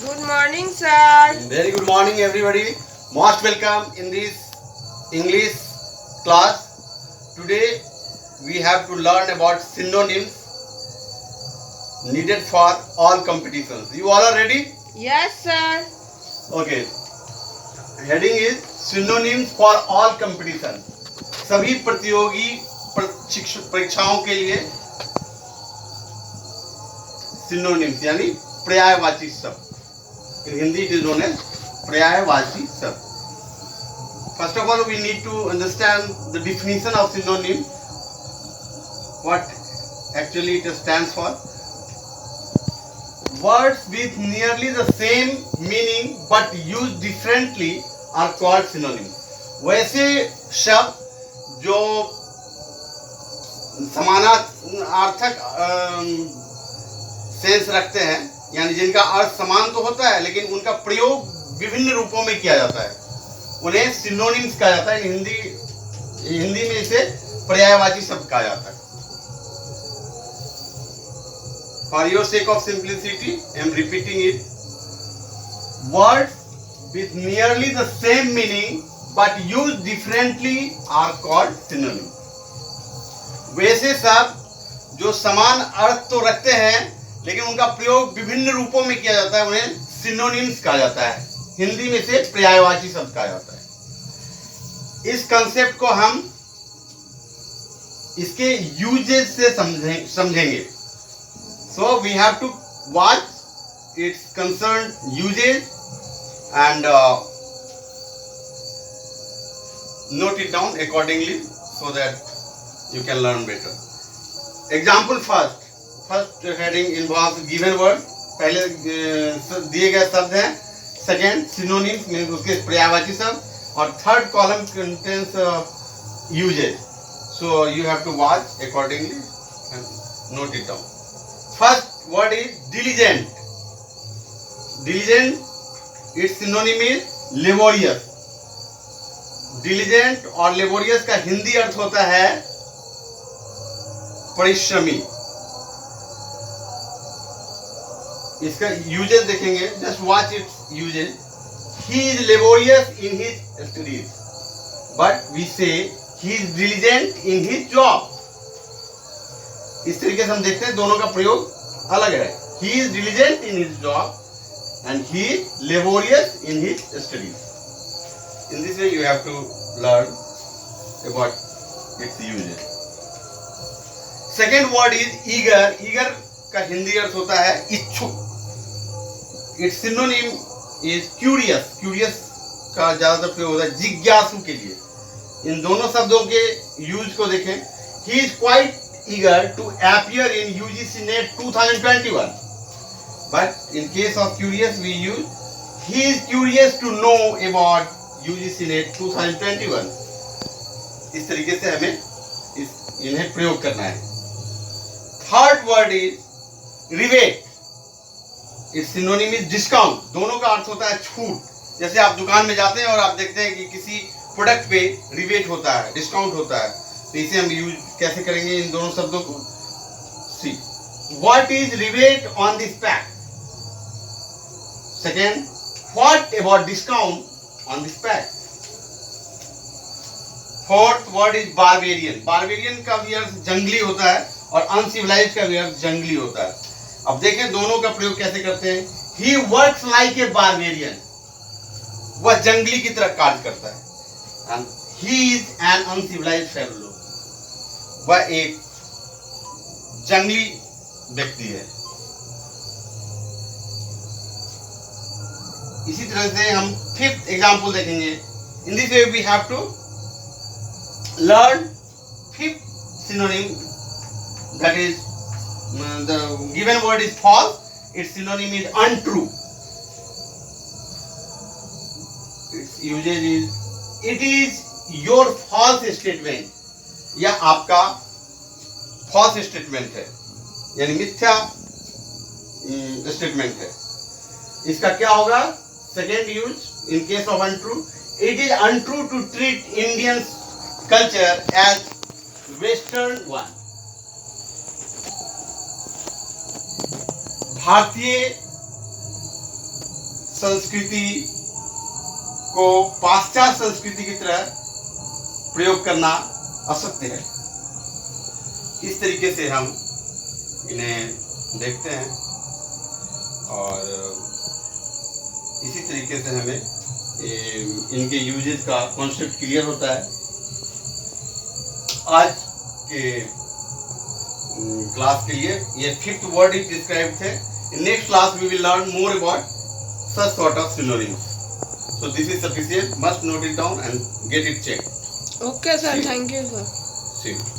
Good morning, sir. Very good morning, everybody. Most welcome in this English class. Today we have to learn about synonyms needed for all competitions. You all are ready? Yes, sir. Okay. Heading is synonyms for all competition. सभी प्रतियोगी परीक्षाओं के लिए synonyms यानी पर्यायवाची शब्द. In Hindi it is known as पर्यायवाची शब्द. First of all, we need to understand the definition of synonym. What actually it stands for. Words with nearly the same meaning but used differently are called synonyms. वैसे शब्द जो समानार्थक sense रखते हैं, यानी जिनका अर्थ समान तो होता है लेकिन उनका प्रयोग विभिन्न रूपों में किया जाता है, उन्हें सिनोनिम्स कहा जाता है. हिंदी में इसे पर्यायवाची शब्द कहा जाता है. For your sake of simplicity, I am repeating it. Words with nearly the same meaning but used differently are called synonyms. वैसे शब्द जो समान अर्थ तो रखते हैं लेकिन उनका प्रयोग विभिन्न रूपों में किया जाता है, उन्हें सिनोनिम्स कहा जाता है. हिंदी में से पर्यायवाची शब्द कहा जाता है. इस कंसेप्ट को हम इसके यूजेज से समझेंगे. So we have to watch its concerned usage and note it down accordingly so that you can learn better. Example first heading involves given word. पहले दिए गए शब्द हैं. Second synonyms means उसके पर्यायवाची शब्द. और third column contains usage. So you have to watch accordingly and note it down. First word is diligent. Diligent, its synonym is laborious. Diligent और laborious का हिंदी अर्थ होता है परिश्रमी. इसका यूजेस देखेंगे. Just watch its uses. He is laborious in his studies, but we say he is diligent in his job. इस तरीके से हम देखते हैं दोनों का प्रयोग अलग है. He is diligent in his job and he is laborious in his studies. In this way you have to learn about its uses. Second word is eager. Eager का हिंदी अर्थ होता है इच्छुक. Its synonym is curious. Curious का ज्यादातर प्रयोग होता है जिज्ञासु के लिए. इन दोनों शब्दों के यूज को देखें. He is quite eager to appear in UGC NET 2021. But in case of curious we use he is curious to know about UGC NET 2021. इस तरीके से हमें इन्हें प्रयोग करना है. Third word is rebate. Its synonym is discount. दोनों का अर्थ होता है छूट. जैसे आप दुकान में जाते हैं और आप देखते हैं कि किसी प्रोडक्ट पे रिबेट होता है, डिस्काउंट होता है, तो इसे हम यूज कैसे करेंगे इन दोनों शब्दों को. See what is rebate on this pack. Second, what about discount on this pack. Fourth word is barbarian. Barbarian का भी अर्थ जंगली होता है और अनसिविलाइज का भी अर्थ जंगली होता है. अब देखें दोनों का प्रयोग कैसे करते हैं. He works like a barbarian. वह जंगली की तरह कार्य करता है. And he is an uncivilised fellow. वह एक जंगली व्यक्ति है. इसी तरह से हम फिफ्थ एग्जाम्पल देखेंगे. In this way we have to learn fifth synonym, that is the given word is false. Its synonym is untrue. Its usage is it is your false statement. यह आपका false statement है, यानी मिथ्या statement है. इसका क्या होगा. Second use in case of untrue, it is untrue to treat Indian culture as western one. भारतीय संस्कृति को पाश्चात्य संस्कृति की तरह प्रयोग करना असत्य है। इस तरीके से हम इन्हें देखते हैं और इसी तरीके से हमें इनके यूजेस का कॉन्सेप्ट क्लियर होता है। आज के क्लास के लिए ये 5th वर्ड ही डिस्क्राइब थे। In next class we will learn more about such sort of synonyms. So this is sufficient. Must note it down and get it checked. Okay, sir. Thank you, sir. See you.